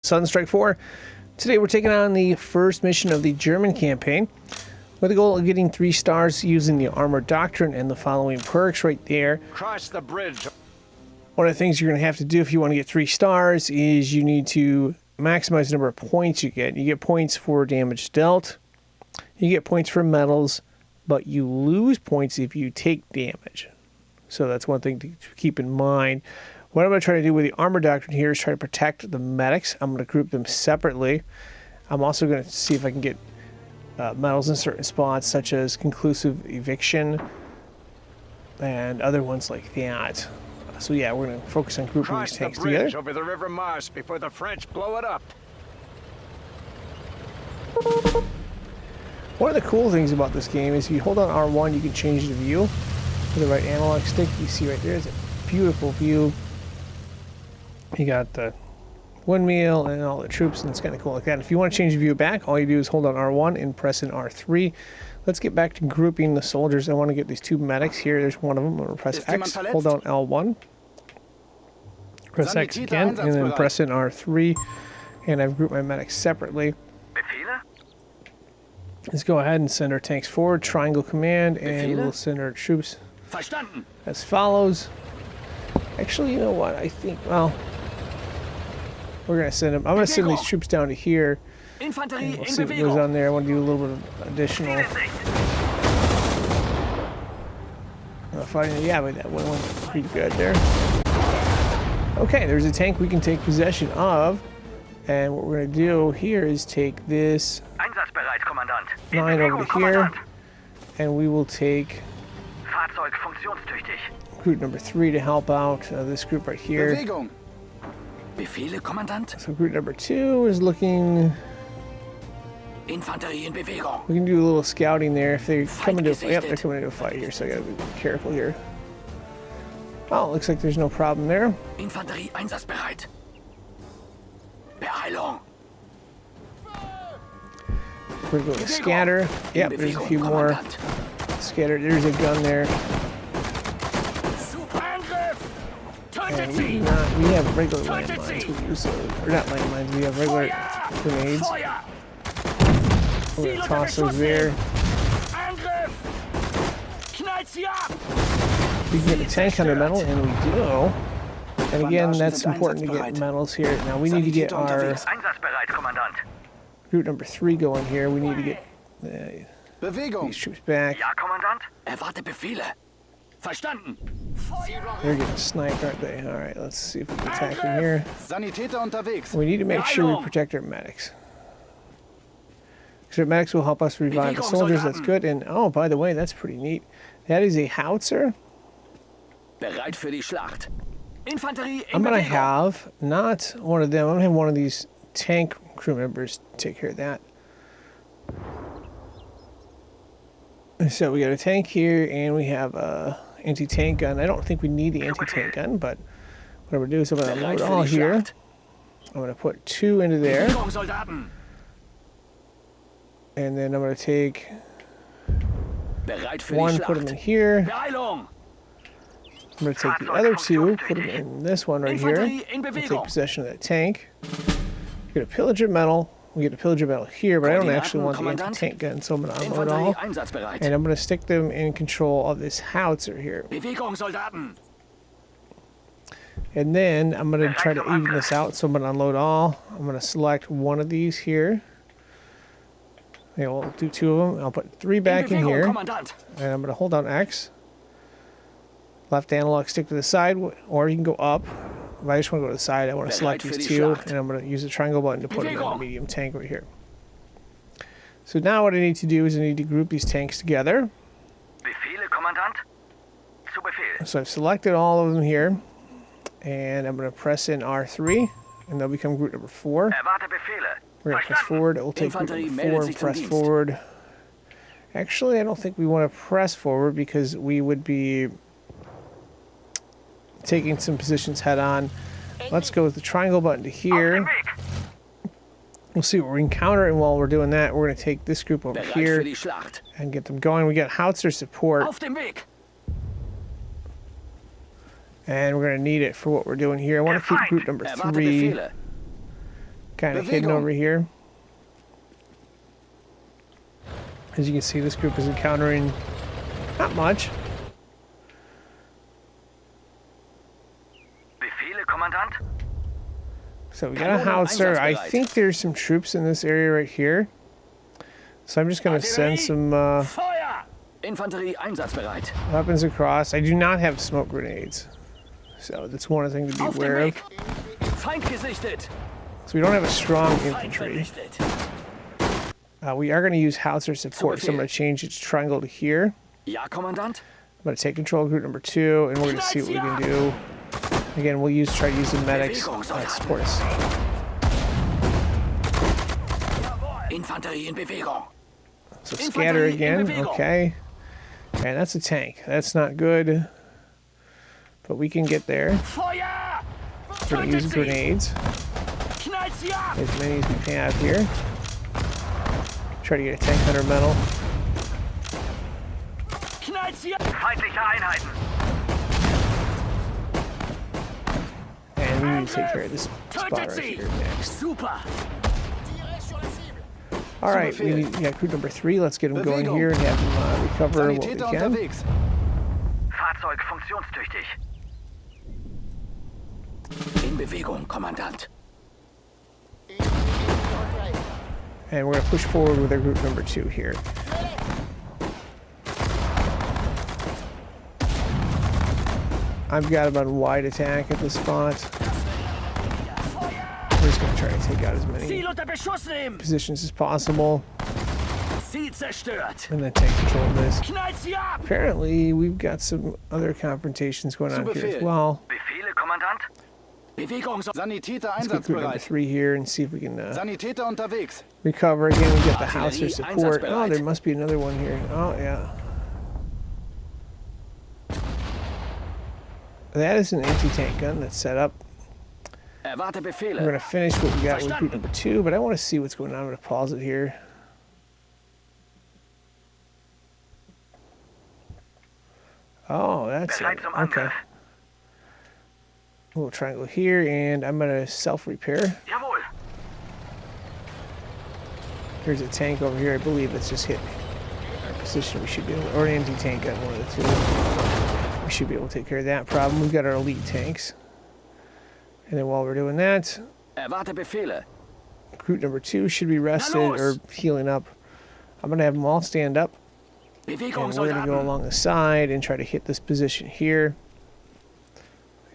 Sunstrike 4. Today we're taking on the first mission of the German campaign with the goal of getting 3 stars using the armor doctrine and the following perks right there. Cross the bridge. One of the things you're going to have to do if you want to get 3 stars is you need to maximize the number of points you get. You get points for damage dealt, you get points for medals, but you lose points if you take damage. So that's one thing to keep in mind. What I'm going to try to do with the armor doctrine here is try to protect the medics. I'm going to group them separately. I'm also going to see if I can get medals in certain spots, such as conclusive eviction and other ones like that. So yeah, we're going to focus on grouping these tanks together. Over the River Mars before the French blow it up. One of the cool things about this game is if you hold on R1, you can change the view with the right analog stick. You see right there is a beautiful view. You got the windmill and all the troops, and it's kind of cool like that. If you want to change the view back, all you do is hold on R1 and press in R3. Let's get back to grouping the soldiers. I want to get these 2 medics here. There's one of them. I'm going to press X, hold down L1, press X again, and then press in R3. And I've grouped my medics separately. Let's go ahead and send our tanks forward. Triangle command, and we'll send our troops as follows. Actually, you know what? I think, well, we're going to send them. I'm going to send these troops down to here. And we'll see what goes on there. I want to do a little bit of additional fighting. Yeah, but that one went pretty good there. Okay, there's a tank we can take possession of. And what we're going to do here is take this 9 over to here. And we will take group number 3 to help out this group right here. So group number 2 is looking... We can do a little scouting there if they come into a fight. Yep, they're coming into a fight here, so I gotta be careful here. Oh, looks like there's no problem there. We're going to scatter. Yep, there's a few more scattered. There's a gun there. And we have regular landmines. We use those, or not landmines. We have regular grenades. We're going to toss those there. We can get a 10 medal, and we do. And again, that's important to get medals here. Now we need to get our group number 3 going here. We need to get these troops back. They're getting sniped, aren't they? Alright, let's see if we can attack them here. We need to make sure we protect our medics. Because our medics will help us revive the soldiers, that's good. And oh, by the way, that's pretty neat. That is a howitzer. I'm going to have, not one of them, I'm going to have one of these tank crew members take care of that. So we got a tank here, and we have a anti-tank gun. I don't think we need the anti-tank gun, but what I'm going to do is I'm going to load all here. I'm going to put 2 into there. And then I'm going to take 1, put them in here. I'm going to take the other 2, put them in this one right here. We'll take possession of that tank. Get a pillager medal. We get a pillager medal here, but I don't actually want the anti-tank gun, so I'm going to unload all. And I'm going to stick them in control of this howitzer here. And then I'm going to try to even this out, so I'm going to unload all. I'm going to select one of these here. Okay, we'll do 2 of them. I'll put 3 back in here. And I'm going to hold down X. Left analog stick to the side, or you can go up. If I just want to go to the side, I want to select these 2, and I'm going to use the triangle button to put them in the medium tank right here. So now what I need to do is I need to group these tanks together. So I've selected all of them here, and I'm going to press in R3, and they'll become group number 4. We're going to press forward. It will take group number 4 and press forward. Actually, I don't think we want to press forward because we would be taking some positions head on. Let's go with the triangle button to here. We'll see what we encounter, and while we're doing that, we're going to take this group over here and get them going. We got howitzer support, and we're going to need it for what we're doing here. I want to keep group number 3 kind of hidden over here. As you can see, this group is encountering not much. Befehle, Kommandant? So we got a howitzer. I think there's some troops in this area right here. So I'm just going to send some Feuer! Infanterie einsatzbereit. weapons across. I do not have smoke grenades. So that's one thing to be Auf dem aware of. Weg! Feind gesichtet! So we don't have a strong Feind infantry. vernichtet! We are going to use howitzer support, so I'm going to change it to triangle to here. Ja, Kommandant? I'm going to take control of group number 2, and we're going to see what we can do. Again, we'll try to use the medics to support us. Infanterie in Bewegung! So scatter again, okay. And that's a tank. That's not good. But we can get there. Feuer! We're going to use grenades. Knallt sie ab! As many as we can have here. Try to get a tank hunter medal. Knallt sie ab! Feindliche Einheiten! And we need to take care of this spot right here next. Super! Alright, we got group number 3. Let's get them going here and have them recover what we Sanitäter can. unterwegs. Fahrzeug funktionstüchtig. In Bewegung, Kommandant. And we're going to push forward with our group number 2 here. I've got about a wide attack at this spot. We're just going to try to take out as many Ziel unter Beschuss nehmen! positions as possible. Ziel zerstört! And then take control of this. Knallt sie ab! Apparently, we've got some other confrontations going on here as well. Befehle, Kommandant? Bewegung so Sanitäter Let's get group number einsatzbereit. 3 here and see if we can Sanitäter unterwegs. recover. Again, we got the howitzer Artillerie support. Oh, einsatzbereit. there must be another one here. Oh, yeah. That is an anti-tank gun that's set up. Erwarte We're Befehle. going to finish what we got with group Verstanden. number 2, but I want to see what's going on. I'm going to pause it here. Oh, that's it. Bereit zum Okay. Angriff. A little triangle here, and I'm going to self-repair. Jawohl. There's a tank over here. I believe it's just hit our position. We should be able to, or an anti-tank gun, one of the two. We should be able to take care of that problem. We've got our elite tanks. And then while we're doing that, Erwarte Befehle. group number 2 should be rested los! or healing up. I'm going to have them all stand up. Bewegung, And we're going to go Soldaten. along the side and try to hit this position here.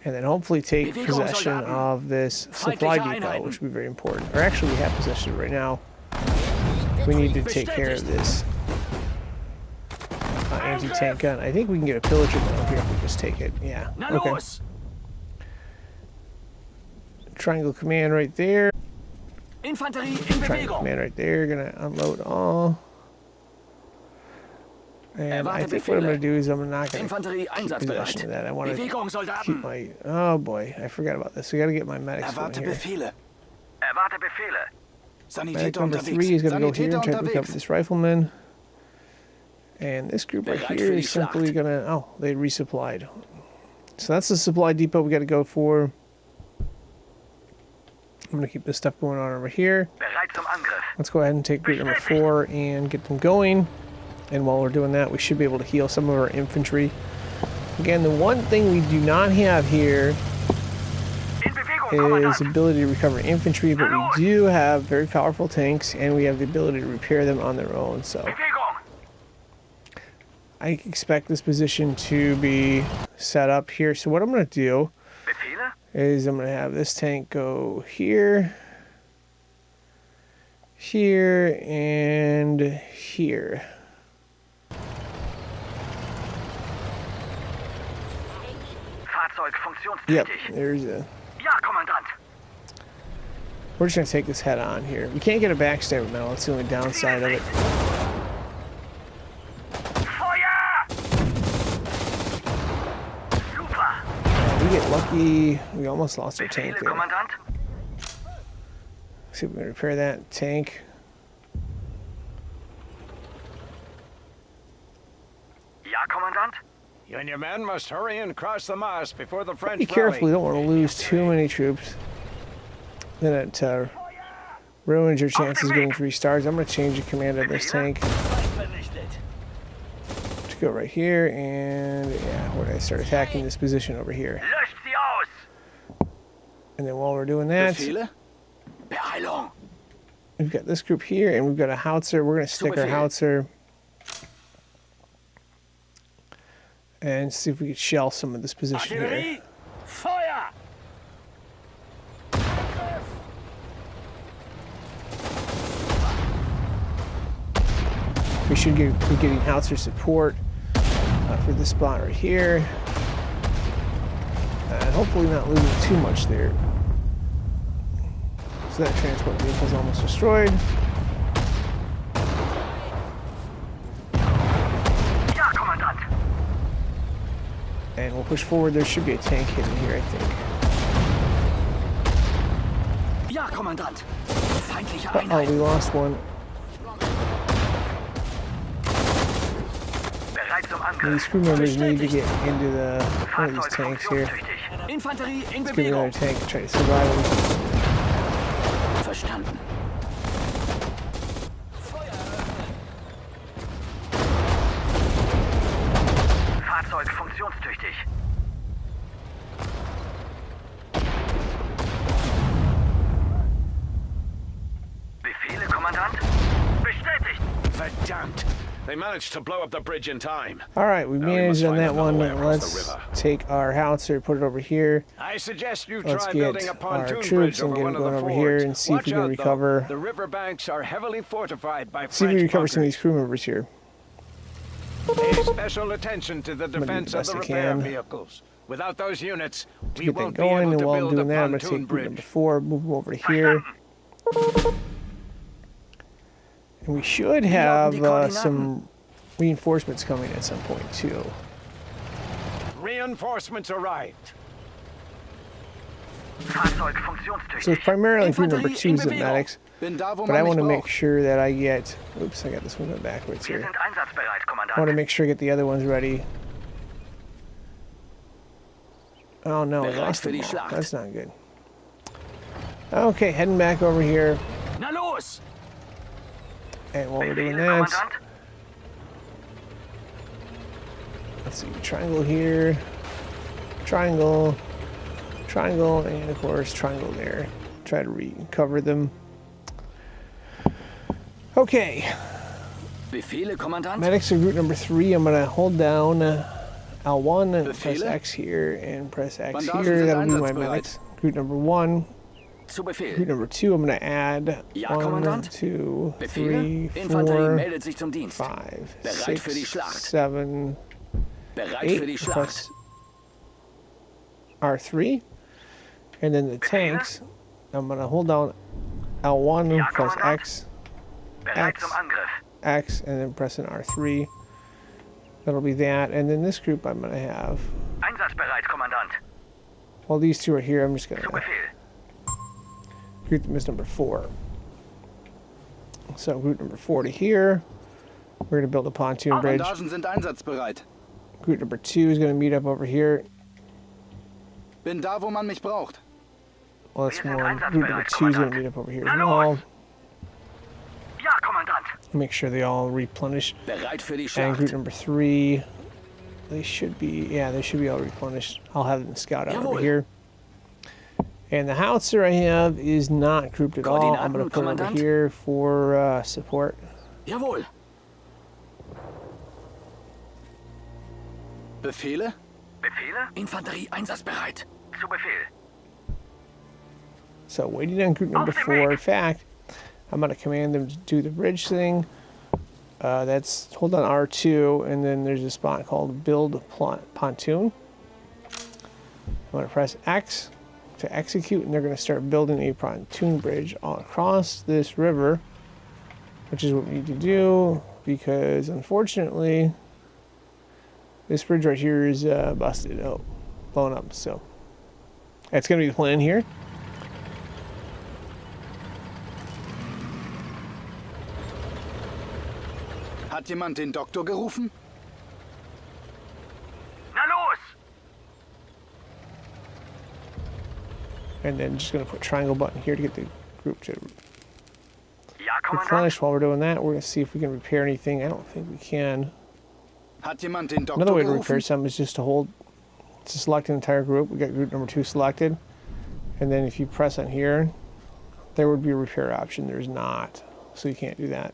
And then hopefully take Bewegung, possession Soldaten. of this supply Feindliche depot, Einheiten. which would be very important. Or actually, we have possession of it right now. We need to take care of this anti-tank gun. I think we can get a pillager medal here if we just take it. Yeah. Na Okay. los! Triangle command right there. Infanterie in Triangle Bewegung. command right there. Gonna unload all. And I think what I'm gonna do is I'm not gonna Infanterie keep possession einsatzbereit. of that. I want to Bewegung, keep Soldaten. my. Oh boy, I forgot about this. We got to get my medics going Erwarte here. Befehle. Erwarte Befehle. Medic Sanitäter number 3 is unterwegs. going to go here and try to Sanitäter pick up unterwegs. this rifleman. And this group right Bereit here für die is simply Schlacht. going to... Oh, they resupplied. So that's the supply depot we got to go for. I'm going to keep this stuff going on over here. Bereit zum Angriff. Let's go ahead and take group number 4 and get them going. And while we're doing that, we should be able to heal some of our infantry. Again, the one thing we do not have here In Bewegung, is Kommandant. ability to recover infantry, but we do have very powerful tanks, and we have the ability to repair them on their own. So Bewegung. I expect this position to be set up here. So what I'm going to do Befehle? is I'm going to have this tank go here, here, and here. Fahrzeug Yep, funktionstüchtig. there's a... Ja, Kommandant. We're just going to take this head on here. We can't get a backstabber medal. That's the only downside of it. Feuer! Super. We get lucky. We almost lost our tank Befehle, there. Kommandant. See if we can repair that tank. Ja, Kommandant. You and your men must hurry and cross the Maas before the French Be careful. We rally. don't want to lose too many troops. Then it Ruins your chances of getting 3 stars. I'm going to change the command of this tank Vernichtet. to go right here, and yeah, where I start attacking this position over here. Löscht sie aus. And then while we're doing that, Befehle? Beeilung. we've got this group here, and we've got a howitzer. We're going to stick our Befehl. howitzer and see if we can shell some of this position here. Artillerie. Feuer. We should be getting howitzer support for this spot right here. And hopefully not losing too much there. So that transport vehicle is almost destroyed. Ja, Kommandant. And we'll push forward. There should be a tank hidden here, I think. Ja, Kommandant. Feindliche Oh, Einheit. we lost one. Bereit zum These Angriff. crew members need to get into one of these tanks here. Funktionstüchtig. Infanterie in Let's get another Bewegung. tank and try to survive them. Verstanden. Fahrzeug funktionstüchtig. Befehle, Kommandant? Bestätigt. Verdammt! They managed to blow up the bridge in time. All right, we we managed must on find that another one. way across the Let's river. take our howitzer, put it over here. I suggest you Let's try get building a our pontoon troops bridge and over get one them of the going over fords. here and see if Watch we can out, though. recover. The riverbanks are heavily fortified by See if we French recover some of bunkers. these crew members here. Pay special attention to the do the defense of best the I repair can vehicles. Without those units, we Get that won't be going, able and to while I'm build a doing that, I'm going to pontoon take group number bridge. 4, move them over to here. And we should have some reinforcements coming at some point too. Reinforcements arrived. Fahrzeug So funktionstüchtig. it's primarily group number Infanterie 2 in is the Bewegung. medics, Bin da, wo but I man want mich to make braucht. sure that I get. Oops, I got this one going backwards Wir here. sind einsatzbereit, I want to Kommandant. make sure I get the other ones ready. Oh no, I Bereit lost für them die all. Schlacht. That's not good. Okay, heading back over here, Na los! and while we're doing Befehle, that, Kommandant. let's see, triangle here, triangle, triangle, and of course triangle there. Try to recover them. Okay, Befehle, Kommandant? medics are group number 3. I'm gonna hold down L1 and press Befehle? X here and press X Bandagen here. sind That'll be my einsatzbereit. medics. Group number 1. Zu Group Befehl. number 2, I'm gonna add Ja, 1, Kommandant. 2, Befehle? 3, Infanterie 4, meldet sich zum Dienst. 5, Bereit für die 6, Schlacht. 7, Bereit für die 8, Schlacht. plus R3. And then the tanks, I'm gonna hold down L1, Ja, press Kommandant. X, Bereit X. zum Angriff. X, and then press an R3. That'll be that. And then this group I'm gonna have, Einsatzbereit, Kommandant. while these two are here, I'm just Zu gonna Befehl. group them as number 4. So group number 4 to here. We're gonna build a pontoon bridge. Bandagen sind einsatzbereit. Group number 2 is gonna meet up over here. Bin da, wo man mich braucht. Well, that's Wir sind one. Group number einsatzbereit, 2 is gonna Kommandant. meet up over here Na as los! well. Ja, Kommandant. Make sure they all replenish. Bereit für die And group Schlacht. number 3, they should be, yeah, they should be all replenished. I'll have them scout out over Jawohl. here. And the howitzer I have is not grouped at all. I'm going to put it over Koordinaten, here for support. Jawohl. Befehle? Befehle? Infanterie einsatzbereit. Zu Befehl. So waiting on group number Auf dem 4. Weg. In fact, I'm going to command them to do the bridge thing. That's hold on R2, and then there's a spot called build pontoon. I'm going to press X to execute, and they're going to start building a pontoon bridge all across this river, which is what we need to do, because unfortunately this bridge right here is busted out, blown up. So that's going to be the plan here. Hat jemand den Doktor gerufen? Na los! And then just going to put triangle button here to get the group to Ja, Kommandant. replenish. While we're doing that, we're going to see if we can repair anything. I don't think we can. Hat jemand den Another Doktor way to repair gerufen? something is just to select an entire group. We got group number 2 selected. And then if you press on here, there would be a repair option. There's not. So you can't do that.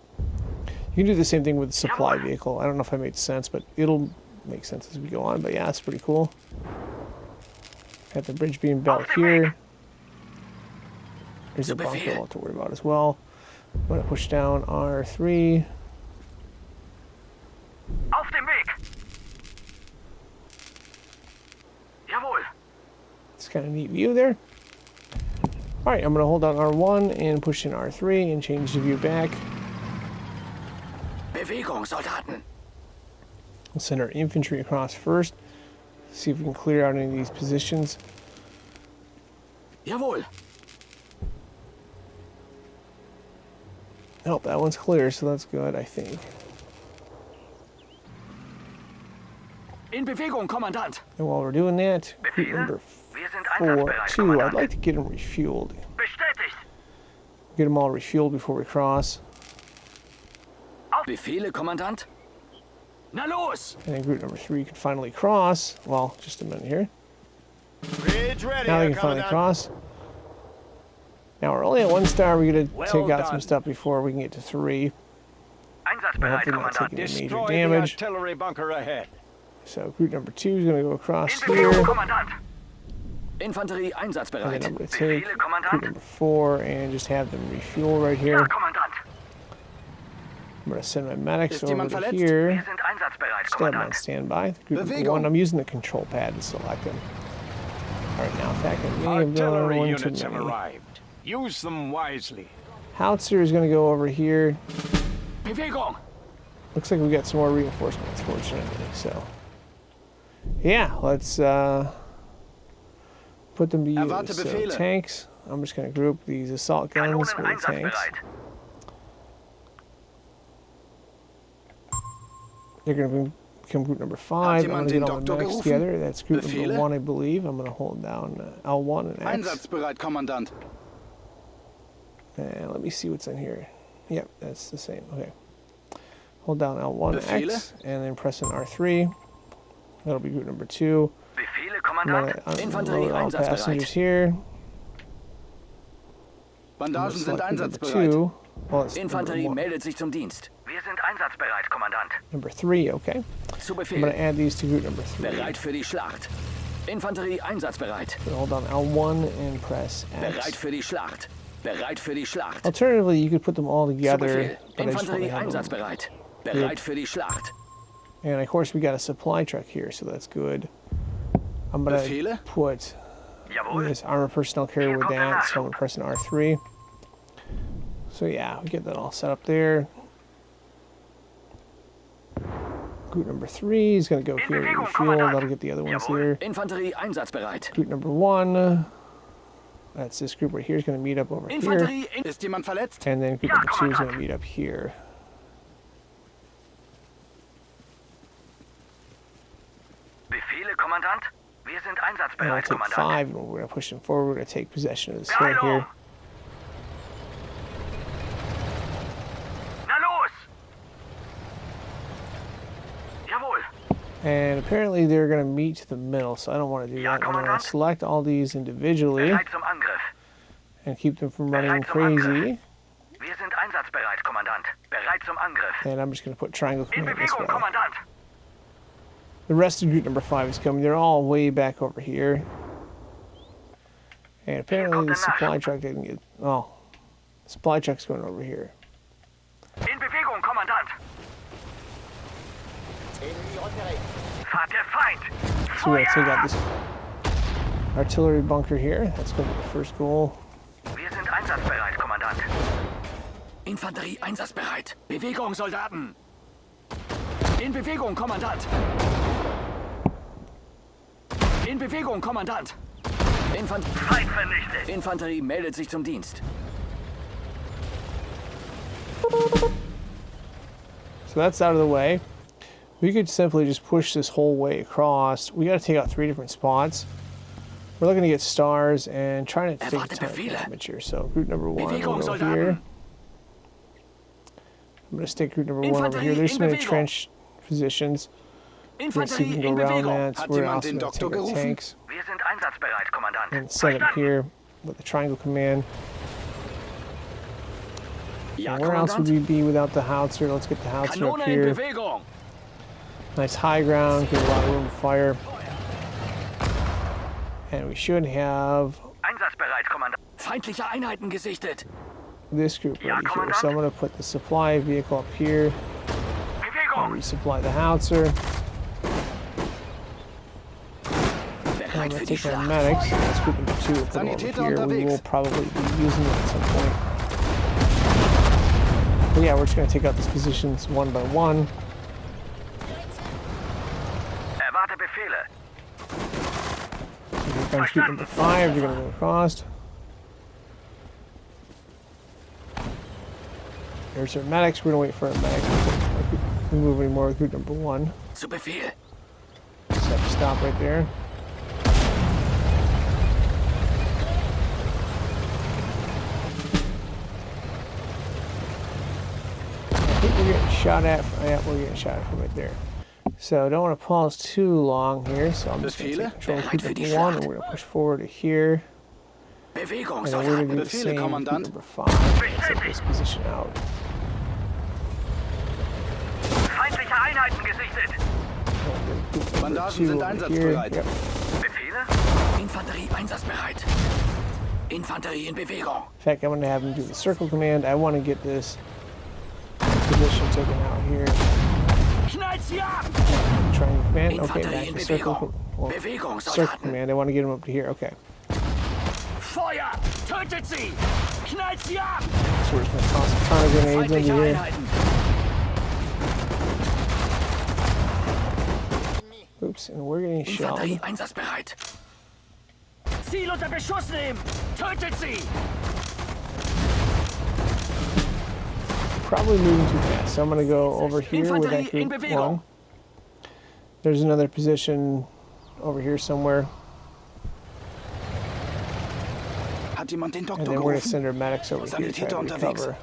You can do the same thing with the supply vehicle. I don't know if I made sense, but it'll make sense as we go on. But yeah, it's pretty cool. Got the bridge being built here. There's a bunker we'll have to worry about as well. I'm going to push down R3. Auf dem Weg. Jawohl. It's kind of neat view there. All right, I'm going to hold down R1 and push in R3 and change the view back. Bewegung, Soldaten. We'll send our infantry across first. See if we can clear out any of these positions. Jawohl. Oh, that one's clear, so that's good, I think. In Bewegung, Kommandant. And while we're doing that, group Befehle? number Wir sind 4, einsatzbereit, 2, I'd Kommandant. like to get them refueled. Bestätigt. Get them all refueled before we cross. Befehle, Kommandant? Na los! And then group number 3 can finally cross. Well, just a minute here. Bridge ready, Now they can finally cross. Now we're only at 1 star. We got to Well take out some done. stuff before we can get to 3. Einsatzbereit, Hopefully not Kommandant. taking any major Destroy the damage. artillery bunker ahead. So group number 2 is going to go across In here. Bewegung, Kommandant. Infanterie And then einsatzbereit. I'm going to take Befehle, Kommandant. group number 4 and just have them refuel right Ja, here. Kommandant. I'm going to send my medics Ist over jemand to verletzt? here. Wir sind einsatzbereit, Stay on Kommandant. standby. Group number Bewegung. 1, I'm using the control pad to select them. Alright, now in fact, I may have done Artillery one too units have many. arrived. Use them wisely. Howitzer is going to go over here. Bewegung! Looks like we got some more reinforcements, fortunately. So, yeah, let's put them to use. Erwarte So, Befehle. tanks. I'm just going to group these assault guns Kanonen with the tanks. einsatzbereit. They're going to become group number 5. I'm going jemand to get den all the Doktor medics gerufen? together. That's group number Befehle? 1, I believe. I'm going to hold down L1 and X. Einsatzbereit, Kommandant. And let me see what's in here. Yep, that's the same. Okay. Hold down L1 Befehle? X and then press in R3. That'll be group number 2. Befehle, I'm Kommandant. going to Infanterie unload all einsatzbereit. passengers here. I'm gonna Bandagen sind select group number einsatzbereit. 2. Well, it's Infanterie number, meldet sich zum Dienst. Wir sind einsatzbereit, Kommandant. number 3, okay. Zu I'm going Befehl. to add these to group number 3. Bereit für die Schlacht. Infanterie einsatzbereit. Hold on L1 and press Bereit X. für die Schlacht. Bereit für die Schlacht. Alternatively, you could put them all Zu together, Befehl. but I just want to Infanterie have them. einsatzbereit. Bereit für die Schlacht. And of course, we got a supply truck here, so that's good. I'm going to Befehle? put Jawohl. this armor personnel carrier with that, so I'm going to press an R3. So yeah, we get that all set up there. Group number 3 is going to go here and refuel. That'll get the other ones here. Infanterie einsatzbereit. Group number 1, that's this group right here, is going to meet up over here. Infanterie in Ist jemand verletzt? And then group Ja, number 2 is going to Kommandant. meet up here. Befehle, Kommandant. Wir sind And I'll einsatzbereit, take Kommandant. 5 and we're going to push them forward. We're going to take possession of this hill here. Na los! Jawohl. And apparently they're going to meet to the middle, so I don't want to do Ja, that. I'm going to Kommandant. select all these individually Bereit zum Angriff. and keep them from running Bereit zum Angriff. crazy. Wir sind einsatzbereit, Kommandant. Bereit zum Angriff. And I'm just going to put triangle In command this Bewegung, way. Kommandant. The rest of group number 5 is coming. They're all way back over here. And apparently the supply truck didn't get... Oh, the supply truck's going over here. In Bewegung, Kommandant. Fahrt der Feind. So we also got this artillery bunker here. That's going to be the first goal. Wir sind einsatzbereit, Kommandant. Infanterie einsatzbereit. Bewegung, Soldaten. In Bewegung, Kommandant. In Bewegung, Kommandant. Feind vernichtet. Infanterie meldet sich zum Dienst. So that's out of the way. We could simply just push this whole way across. We got to take out 3 different spots. We're looking to get stars and trying to take a Erwarte ton of Befehle. damage here. So group number 1 Bewegung, will go Soldaten. here. I'm going to stick group number 1 over here. There's some entrenched positions. Let's see if we Infanterie can in go around Bewegung. that. So Hat we're jemand also den going to Doktor take our gerufen? tanks Wir sind einsatzbereit, Kommandant. and set up here with the triangle command. Ja, And where else would Kommandant. we be without the howitzer? Let's get the howitzer up Kanone in here. Bewegung. Nice high ground, get a lot of room to fire. And we should have Einsatzbereit, Kommandant. Feindliche Einheiten gesichtet. this group Ja, right here. Kommandant. So I'm going to put the supply vehicle up here and Bewegung. resupply the howitzer. I'm Bereit going für to die take our Schlacht. medics. Let's group number 2 will put it over Sanitäter here. We unterwegs. will probably be using it at some point. But yeah, we're just going to take out these positions one by one. Erwarte Befehle. Here comes group number 5. You're going to go across. There's our medics. We're going to wait for our medics. We move anymore with group number 1. Zu Befehl. Just have to stop right there. I think we're getting shot at. Yeah, we're getting shot at from right there. So I don't want to pause too long here. So I'm just going to take control of group number 1 and we're going to push forward to here. Bewegung, And then we're going to Soldaten. do the Befehle, same with Kommandant. group number 5. Set this position out. Feindliche Einheiten gesichtet. Group number Mandaten 2 sind over einsatzbereit. here. Yep. Befehle? Infanterie einsatzbereit. Infanterie in Bewegung. In fact, I'm going to have him do the circle command. I want to get this position taken out here. Knallt sie ab! Triangle command. Okay, Infanterie back in to circle. Bewegung. Well, Bewegung, circle Soldaten. command. I want to get him up to here. Okay. Feuer! Tötet sie! Knallt sie ab! So we're just going to toss a ton of grenades Feindliche into here. Einheiten. Oops, and we're getting shelled. Infanterie einsatzbereit. Ziel unter Beschuss nehmen! Tötet sie! Probably moving too fast. So I'm going to go over here with that Infanterie in group Bewegung. 1. There's another position over here somewhere. Hat jemand den And Doktor then we're going to gerufen? send our medics over here to try to Sanitäter unterwegs. recover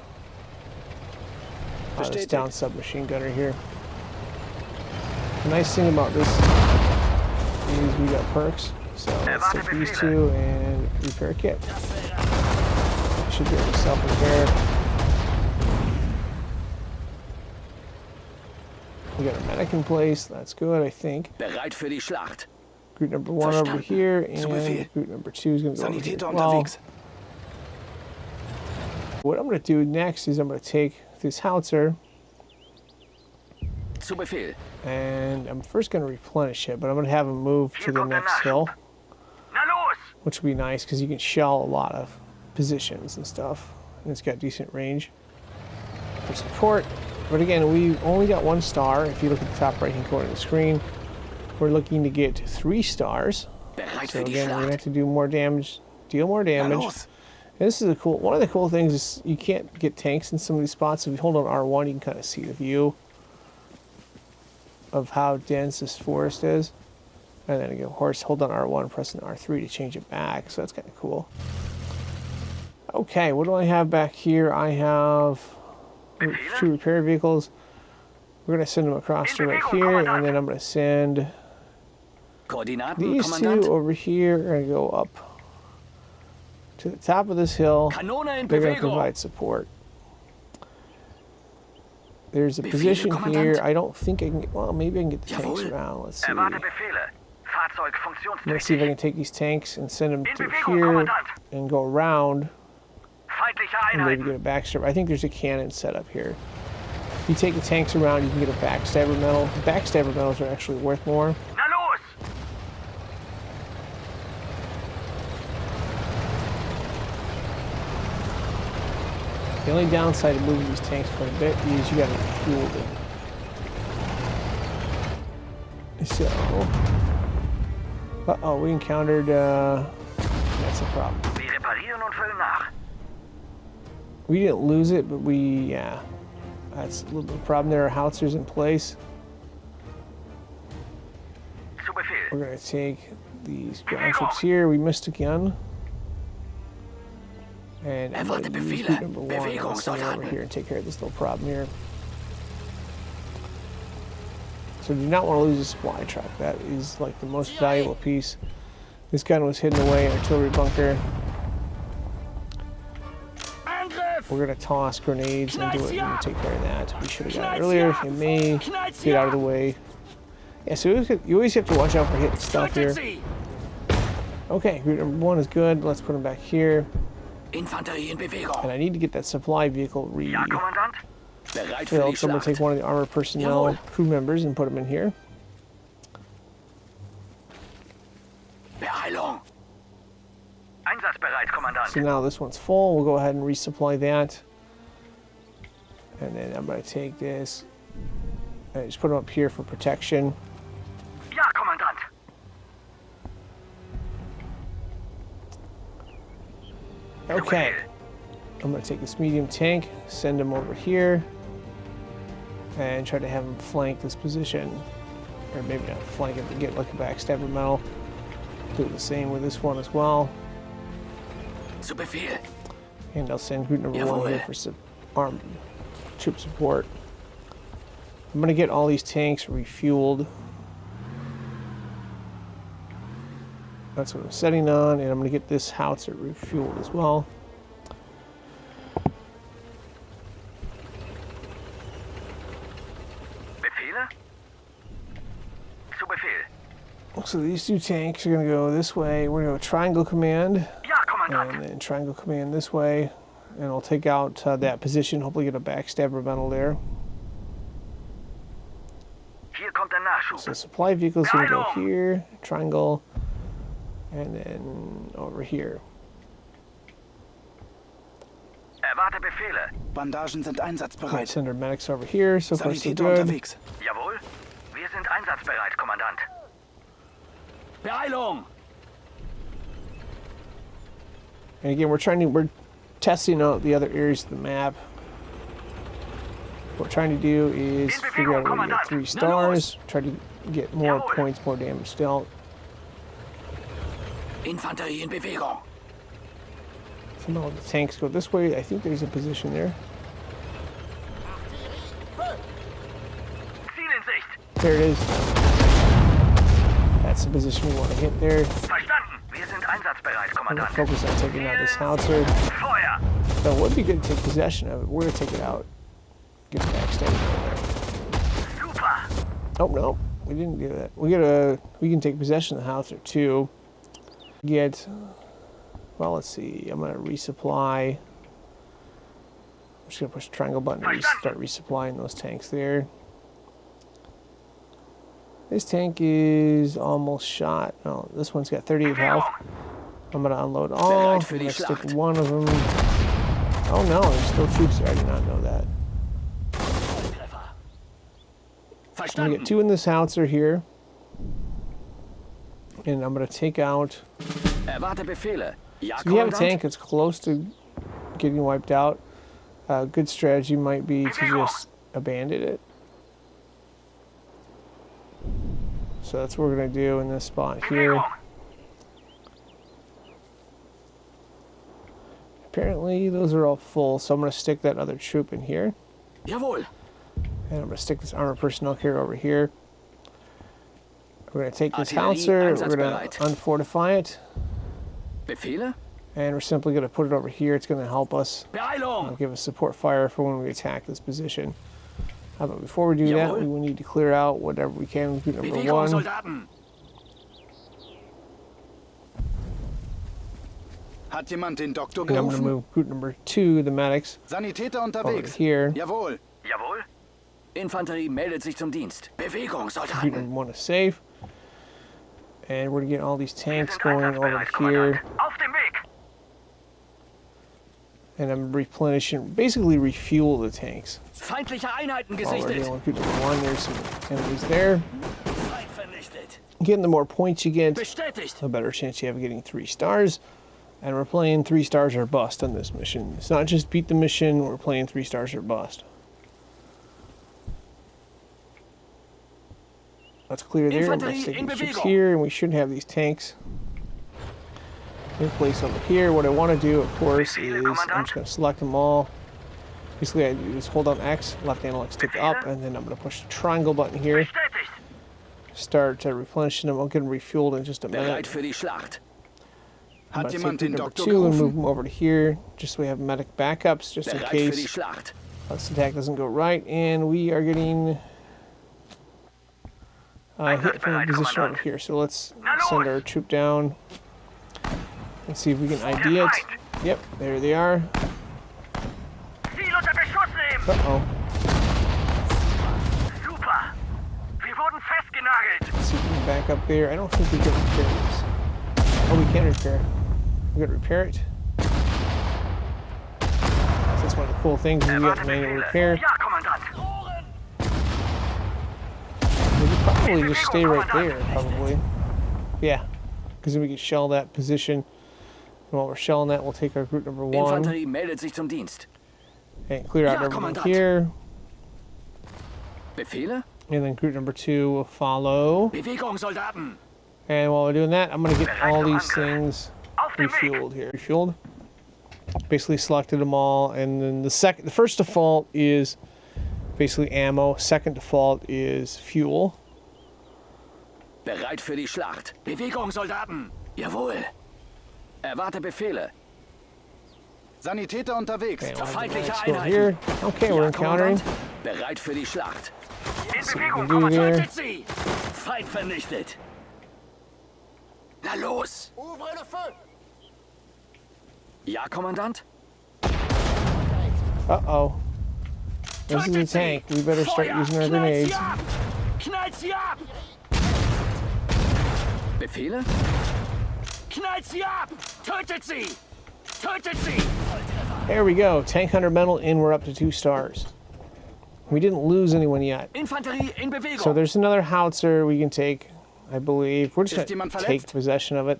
this Bestätigt. down submachine gunner here. The nice thing about this is we got perks. So let's take these two and repair kit. Should be able to self-repair. We got a medic in place. That's good, I think. Bereit für die Schlacht. Group number 1 over Verstanden. here, Zu Befehl. and group number 2 is going to go over here. Sanitäter as well. unterwegs. What I'm going to do next is I'm going to take this howitzer Zu Befehl. and I'm first going to replenish it, but I'm going to have him move to Hier the kommt der next hill, Nachschub. Na los! which will be nice because you can shell a lot of positions and stuff, and it's got decent range for support. But again, we only got 1 star. If you look at the top right hand corner of the screen, we're looking to get 3 stars. Bereit So für die again, we're going to Schlacht. have to do more damage, deal more Na damage. los! And this is a cool. One of the cool things is you can't get tanks in some of these spots. If you hold on R1, you can kind of see the view of how dense this forest is. And then again, of course, hold on R1, pressing R3 to change it back. So that's kind of cool. Okay, what do I have back here? I have 2 repair vehicles. We're going to send them across to right here, and then I'm going to send Koordinaten, these 2 Kommandant. over here. Are going to go up to the top of this hill. Kanone in They're going to Bewegung. provide support. There's a Befehle, position here. Kommandant. I don't think I can get, well, maybe I can get the tanks Jawohl. around. Let's see. Erwarte I'm Befehle. Fahrzeug going to see if I funktionstüchtig. can take these tanks and send them In to Bewegung, here Kommandant. and go around Feindliche and maybe Einheiten. get a backstab. I think there's a cannon set up here. If you take the tanks around, you can get a backstabber medal. Backstabber medals are actually worth more. Na los! The only downside of moving these tanks quite a bit is you got to refuel them. So, uh-oh, we encountered, that's a problem. Wir reparieren und füllen nach. We didn't lose it, but yeah, that's a little bit of a problem. There are howitzers in place. Zu Befehl. We're going to take these ground troops here. We missed again. And I'm going Erwarte to use Befehle. group number 1. Bewegung, I'll send it over Soldaten. here and take care of this little problem here. So do not want to lose a supply truck. That is like the most valuable piece. This gun was hidden away in artillery bunker. Angriff! We're going to toss grenades into it and take care of that. We should have got it earlier. It may get out of the way. Yeah, so you always have to watch out for hitting stuff here. Okay, group number 1 is good. Let's put them back here. Infanterie in Bewegung. And I need to get that supply vehicle Ja, Kommandant. refilled. Bereit für So die I'm going to take Schlacht. one of the armor personnel crew members and put them in here. Beeilung. Einsatzbereit, Kommandant. So now this one's full. We'll go ahead and resupply that. And then I'm going to take this and just put them up here for protection. Ja, Kommandant. Okay. I'm going to take this medium tank, send him over here, and try to have him flank this position. Or maybe not flank it, but get like a backstabber medal. Do the same with this one as well. Zu Befehl. And I'll send group number 1 here for some armed troop support. I'm going to get all these tanks refueled. That's what I'm setting on, and I'm going to get this howitzer refueled as well. Befehle? Zu Befehl. So these 2 tanks are going to go this way. We're going to go triangle command, Ja, Kommandant. and then triangle command this way. And I'll take out that position, hopefully get a backstabber medal there. Hier kommt der Nachschub. So supply vehicle's going to go here, triangle, and then over here. Erwarte Befehle. Bandagen sind Let's einsatzbereit. send our medics over here. So far, so Sanitäter good. unterwegs. Jawohl. Wir sind einsatzbereit, Kommandant. Beeilung! And again, we're testing out the other areas of the map. What we're trying to do is figure out a way to get 3 stars, try to get more points, more damage dealt. Infanterie in Bewegung. So now the tanks go this way. I think there's a position there. Ziel in Sicht. There it is. That's the position we want to hit there. Verstanden. Wir sind einsatzbereit, I'm going to Kommandant. focus on taking out this howitzer. Feuer. So it would be good to take possession of it. We're going to take it out. Get the backstabber there. Super. Oh no, we didn't do that. We can take possession of the howitzer too. Well, let's see. I'm gonna resupply. I'm just gonna push the triangle button and start resupplying those tanks there. This tank is almost shot. Oh, this one's got 38 health. I'm gonna unload all. I'm Bereit für die gonna stick Schlacht. one of them. Oh no, there's still troops there. I did not know that. I'm gonna get 2 in this howitzer here, and I'm gonna take out. Erwarte Befehle. Ja, So if you have a Kommandant. tank that's close to getting wiped out, a good strategy might be to just abandon it. So that's what we're going to do in this spot here. Bewegung. Apparently those are all full, so I'm going to stick that other troop in here. Jawohl. And I'm going to stick this armor personnel carrier over here. We're going to take this Artillerie howitzer, we're going einsatzbereit. to unfortify it, Befehle? and we're simply going to put it over here. It's going to help us. Beeilung! Give us support fire for when we attack this position. But before we do that, Jawohl. we will need to clear out whatever we can with group number Bewegung, 1. Soldaten! Hat jemand den Doktor And I'm going to gerufen? move group number 2, the medics, Sanitäter over unterwegs. here. Jawohl. Jawohl. Infanterie meldet sich zum Dienst. Bewegung, Group Soldaten. number 1 is safe. And we're going to get all these Wir tanks sind going over einsatzbereit, here. Kommandant. Auf dem Weg. And I'm replenishing, basically refuel the tanks. Feindliche Einheiten While we're gesichtet. dealing with group number 1, there's some enemies there. Feind vernichtet. Again, the more points you get, Bestätigt. the better chance you have of getting 3 stars. And we're playing 3 stars or bust on this mission. It's not just beat the mission, we're playing 3 stars or bust. That's clear there. Let's Infanterie take in these troops Bewegung. here, and we should have these tanks in place over here. What I want to do, of course, is I'm just going to select them all. Basically, I do is hold down X, left analog stick up, and then I'm going to push the triangle button here. Bestätigt. start replenishing them. I'll get them refueled in just a Bereit minute. für die Schlacht. I'm Hat going to jemand take den number Doktor 2 and gerufen? move them over to here, just so we have medic backups, just in Bereit für die case Schlacht. this attack doesn't go right. And we are getting hit from a position over here. So let's send our troop down and see if we can ID it. Yep, there they are. Ziel unter Beschuss nehmen! Uh-oh. Super! Wir wurden festgenagelt! Let's see if we can back up there. I don't think we can repair this. Oh, we can repair it. We're going to repair it. That's one of the cool things is we got manual repair. Ja, Kommandant! We could probably just stay right there, probably. Yeah, because then we can shell that position. And while we're shelling that, we'll take our group number 1 Infanterie meldet sich zum Dienst. and clear out Ja, everyone Kommandant. here. Befehle? And then group number 2 will follow. Bewegung, Soldaten! And while we're doing that, I'm going to get all these things refueled here. Refueled. Basically selected them all, and then the first default is basically ammo. Second default is fuel. Bereit für die Schlacht. Bewegung, Soldaten! Jawohl! Erwarte Befehle. Sanitäter unterwegs. Okay, Feindliche let's go Einheiten. here. Okay, we're Ja, encountering. Kommandant. Bereit für die Schlacht. In See what we Bewegung, can do Kommandant! here. Tötet sie! Feind vernichtet! Na los! Ja, Kommandant? Uh-oh. This is a Tötet sie! tank. We better start Feuer! using our Knallt grenades. sie ab! Knallt sie ab! Befehle? Knallt sie ab! Tötet sie! Tötet sie! There we go. Tank hunter medal, and we're up to 2 stars. We didn't lose anyone yet. Infanterie in Bewegung! So there's another howitzer we can take, I believe. We're just Ist going jemand to take verletzt? possession of it.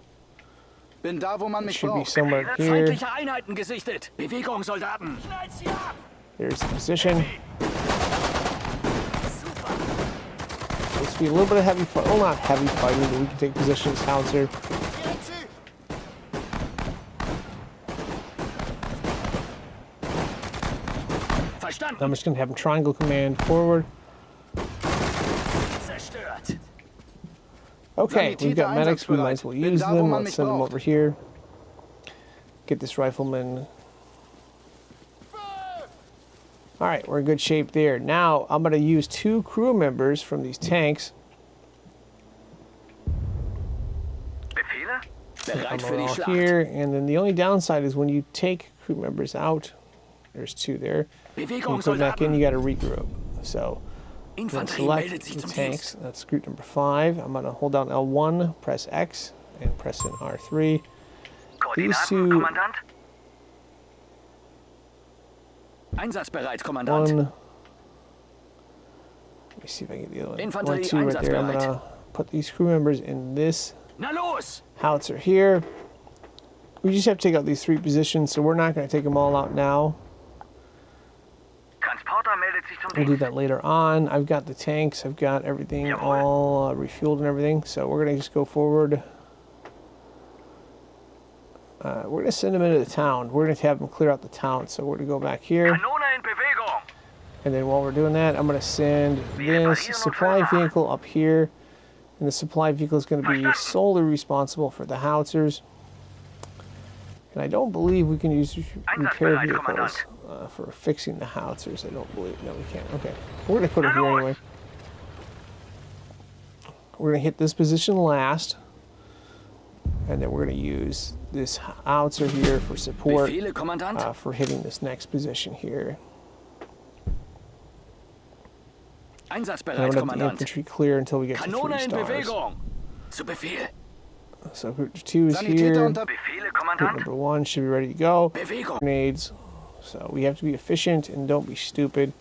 Bin da, wo man It mich should be braucht. somewhere here. Feindliche Einheiten gesichtet! Bewegung, Soldaten! Knallt sie ab! There's the position. Supposed to be a little bit of heavy fight. Well, not heavy fighting, but we can take position as howitzer. Verstanden! I'm just going to have him triangle command forward. Zerstört! Okay, we've got medics. We might as well use Bin da, wo them. man Let's mich send them braucht. over here. Get this rifleman. All right, we're in good shape there. Now, I'm going to use 2 crew members from these tanks. Befehle? Bereit I'm für die all Schlacht! here, and then the only downside is when you take crew members out, there's 2 there. When Bewegung, you put them back in, Soldaten! you got to regroup. So, I'm going to Infanterie select meldet sich the zum tanks. Dienst. That's group number 5. I'm going to hold down L1, press X, and press in R3. These Koordinaten, 2, Kommandant? Einsatzbereit, Kommandant! one. Let me see if I can get the other one. Infanterie 1, 2 right there. I'm einsatzbereit. going to put these crew members in this Na los! howitzer here. We just have to take out these 3 positions, so we're not going to take them all out now. Transporter meldet sich zum We'll do Dienst. that later on. I've got the tanks. I've got everything Jawohl. all refueled and everything. So we're going to just go forward. We're going to send them into the town. We're going to have them clear out the town. So we're going to go back here. Kanone in Bewegung! And then while we're doing that, I'm going to send this supply vehicle up here. And the supply vehicle is going to be solely responsible for the howitzers. And I don't believe we can use repair Einsatzbereit, vehicles Kommandant. for fixing the howitzers. I don't believe. No, we can't. Okay. We're going to put it here anyway. We're going to hit this position last. And then we're going to use this howitzer here for support Befehle, Kommandant! for hitting this next position here. And I'm Einsatzbereit, going to have the Kommandant! infantry clear until we get to 3 Kanone in stars. Bewegung! Zu Befehl! So group 2 is Sanitäter here. unter... Befehle, Group Kommandant? number 1 should be ready to go. Bewegung! Grenades. So we have to be efficient and don't be stupid.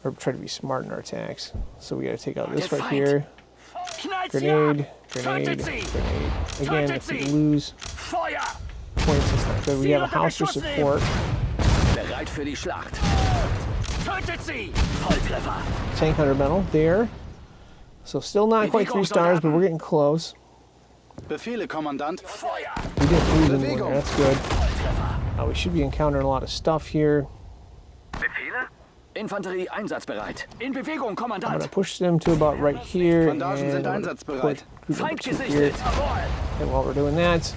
Or try to be smart in our attacks. So we got to take out this right here. Knallt sie ab! Grenade, grenade, Tötet sie! grenade. Again, if we lose Feuer! points, it's not good. We have a howitzer support. Bereit für die Schlacht! Tötet sie! Volltreffer! Tank hunter medal there. So still not quite 3 stars, but we're getting close. Befehle, Kommandant. Feuer! We didn't lose anyone Bewegung. there. That's good. We should be encountering a lot of stuff here. Befehle? Infanterie einsatzbereit. In Bewegung, I'm Kommandant. gonna push them to about right here, Bandagen and sind I'm gonna einsatzbereit. put group number Feind 2 here. gesichtet. Jawohl. And while we're doing that,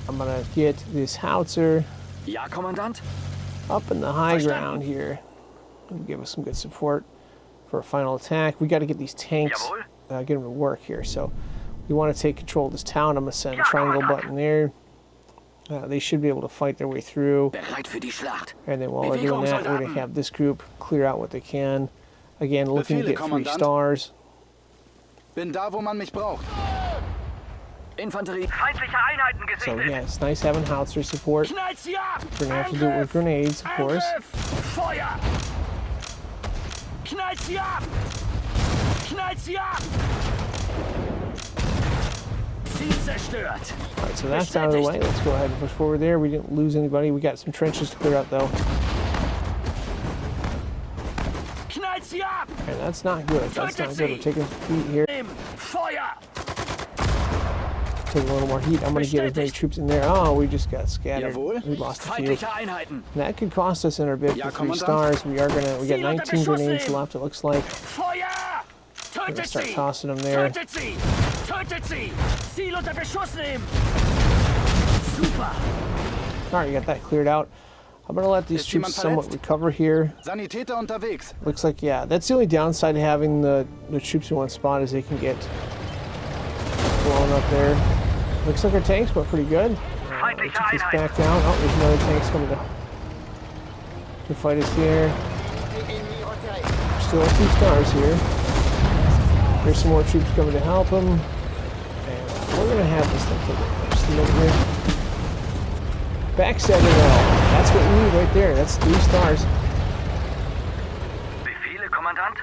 I'm gonna get this howitzer Ja, Kommandant. up in the high Verstanden. ground here. It'll give us some good support for a final attack. We got to get these tanks, Jawohl. get them to work here. So we want to take control of this town. I'm gonna send a Ja, triangle Kommandant. button there. They should be able to fight their way through. Bereit für die Schlacht. And then while we're doing that, we're going to have this group clear out what they can. Again, looking to Befehle, get 3 Kommandant. stars. Bin da, wo man mich braucht. Infanterie. Feindliche Einheiten So gesichtet. yeah, it's nice having howitzer support. Knallt sie ab! We're going to have to do it with grenades, of course. Angriff! Feuer! Knallt sie ab! Knallt sie ab! Ziel zerstört. Alright, so that's out of the way. Let's go ahead and push forward there. We didn't lose anybody. We got some trenches to clear out, though. Knallt sie ab! And that's not good. That's not good. We're taking some heat here. Im Feuer! Taking a little more heat. I'm going to get as many troops in there. Oh, we just got scattered. Jawohl. We lost a few. Feindliche Einheiten. And that could cost us in our bid Ja, for 3 Kommandant. stars. We got 19 grenades left, it looks like. Feuer! We're going to Tötet start sie! tossing them there. Tötet sie! Tötet sie! Ziel unter Beschuss nehmen! Super! Alright, you got that cleared out. I'm going to let these Ist troops jemand somewhat verletzt? recover here. Sanitäter unterwegs. Looks like, yeah, that's the only downside to having the troops in one spot is they can get blown up there. Looks like our tanks went pretty good. Let's get this back down. Oh, there's another tanks coming to fight us here. Still a few stars here. There's some more troops coming to help them. And we're going to have this thing take just a minute here. Backstabbing all. That's what we need right there. That's 3 stars. Befehle, Kommandant.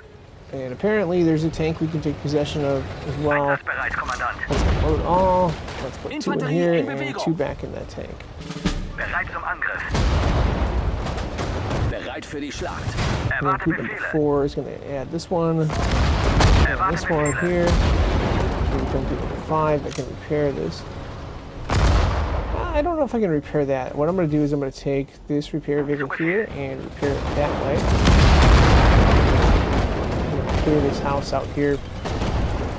And apparently there's a tank we can take possession of as well. Einsatzbereit, Kommandant. Let's load all. Let's put 2 in Infanterie here in and Bewegung. 2 back in that tank. Bereit zum Angriff. Bereit für die Schlacht. And then Erwarte group number Befehle. 4 is going to add this one. And Erwarte this one Befehle. here. And group number 5 that can repair this. I don't know if I can repair that. What I'm going to do is I'm going to take this repair vehicle here and repair it that way. I'm going to clear this house out here.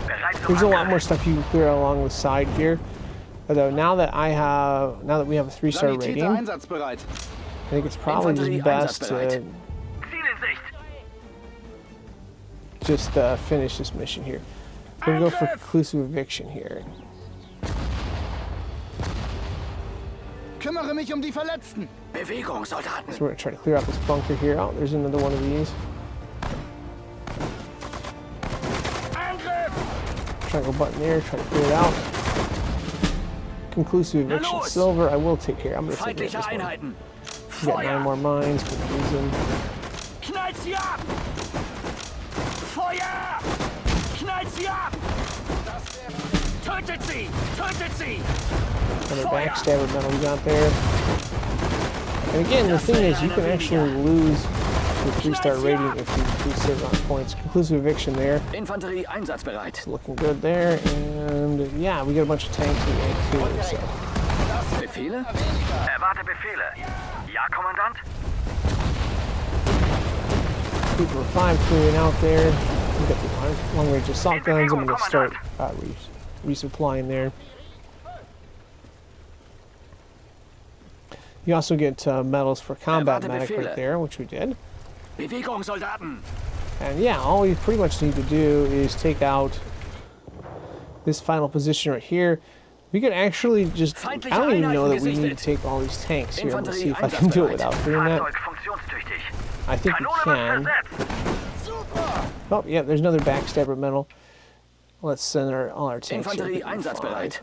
Bereit zum There's a lot Angriff. more stuff you can clear along the side here. Although now that we have a 3-star rating, Sanitäter I einsatzbereit. think it's probably Infanterie just best einsatzbereit. to Ziel in Sicht. just finish this mission here. We're going to go for conclusive eviction here. Kümmere mich um die Verletzten. Bewegung, Soldaten. So we're going to try to clear out this bunker here. Oh, there's another one of these. Angriff! Triangle button there, try to clear it out. Conclusive eviction los! silver, I will take care. I'm going to take care of Feindliche this one. Einheiten. We got 9 more mines, good reason. Knallt sie ab! Feuer! Knallt sie ab! Tötet sie! Tötet sie! Another backstabber medal we got there. And again, the thing is, you can actually lose your 3-star rating if you lose certain points. Conclusive eviction there. Infanterie einsatzbereit. Looking good there. And yeah, we got a bunch of tanks we made too. So Befehle? Erwarte Befehle. Ja, Kommandant. group number 5 clearing out there. We got the long-range assault guns. I'm going to start resupplying there. You also get medals for combat Erwarte medic right Befehle. there, which we did. Bewegung, Soldaten. And yeah, all we pretty much need to do is take out this final position right here. We could actually just, I Feindliche don't even know that we Einheiten need to gesichtet. take all these tanks here. Let's see Infanterie if I can do it einsatzbereit. without doing that. Fahrzeug funktionstüchtig. I think we Kanone wird can. versetzt. Oh, yeah, there's another backstabber medal. Let's send all our tanks here. Infanterie Group number 5. einsatzbereit.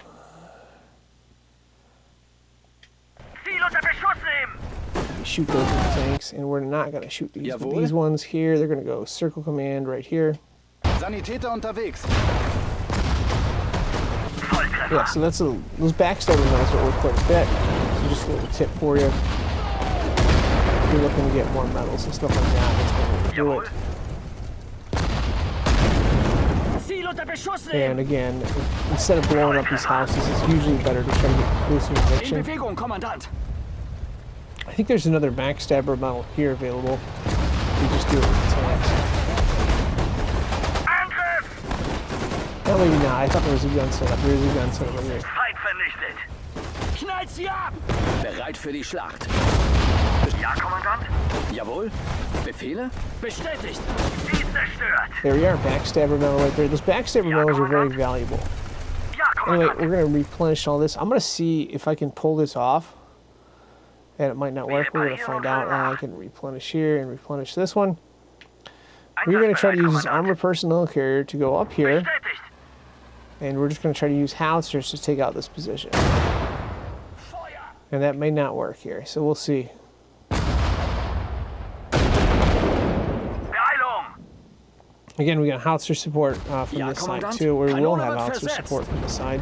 Ziel unter Beschuss nehmen! We shoot those tanks, and we're not going to shoot these. But Jawohl. these ones here, they're going to go circle command right here. Sanitäter unterwegs. Yeah, so that's those backstabber medals are worth quite a bit. So just a little tip for you. If you're looking to get more medals and stuff like that, that's going to do it. Ziel unter Beschuss And nehmen! again, instead of blowing up these houses, it's usually better to try to get conclusive In eviction. Bewegung, Kommandant. I think there's another backstabber medal here available. you just do it with the tanks. Angriff! Oh, maybe not. I thought there was a gun setup. There is a gun setup right here. Feind vernichtet! Knallt sie ab! Bereit für die Schlacht. Ja, Kommandant? Jawohl. Befehle? Bestätigt! Sie ist zerstört! There we are. Backstabber medal right there. Those backstabber medals are very valuable. Ja, Anyway, Kommandant! we're going to replenish all this. I'm going to see if I can pull this off. And it might not work. We're going to find out. I can replenish here and replenish this one. We're going to try to use this armored personnel carrier to go up here. Bestätigt! And we're just going to try to use howitzers to take out this position. Feuer! And that may not work here. So we'll see. Beeilung! Again, we got howitzer support from Ja, this side Kommandant. too. Or we will Kanone have wird howitzer versetzt. support from this side.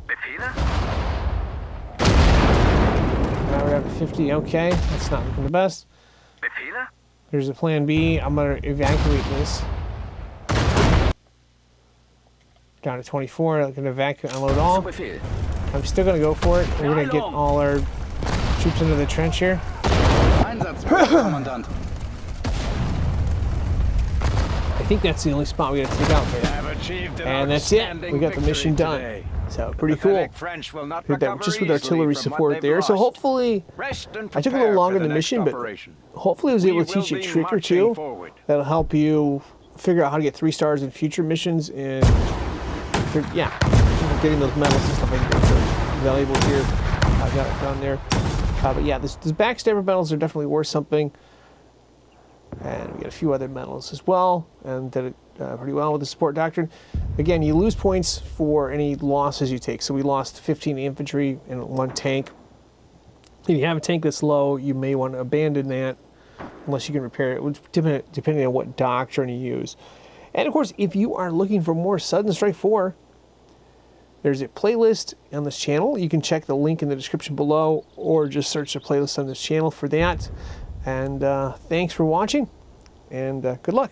Befehle? Now we're up to 50. Okay, that's not looking the best. Befehle? There's a plan B. I'm going to evacuate this. Down to 24. I can evacuate, unload Zu all. Befehl. I'm still going to go for it. We're going to get all our troops into the trench here. Einsatzbereit, Kommandant. I think that's the only spot we got to take out there. Have achieved an And that's it. outstanding We got the mission victory done. today. So pretty The cool. pathetic French will not Did that recover just with easily artillery from what support they've there. So lost. hopefully, Rest and I took a prepare little longer for than the the next mission, but operation. hopefully I was We able to will teach you a be trick or marching two forward. that'll help you figure out how to get 3 stars in future missions and yeah, getting those medals and stuff like that are valuable here. I got it done there. But yeah, these backstabber medals are definitely worth something. And we got a few other medals as well, and did it pretty well with the support doctrine. Again, you lose points for any losses you take. So we lost 15 infantry and 1 tank. If you have a tank that's low, you may want to abandon that unless you can repair it, depending on what doctrine you use. And of course, if you are looking for more Sudden Strike 4, there's a playlist on this channel. You can check the link in the description below, or just search the playlist on this channel for that. And thanks for watching, and good luck.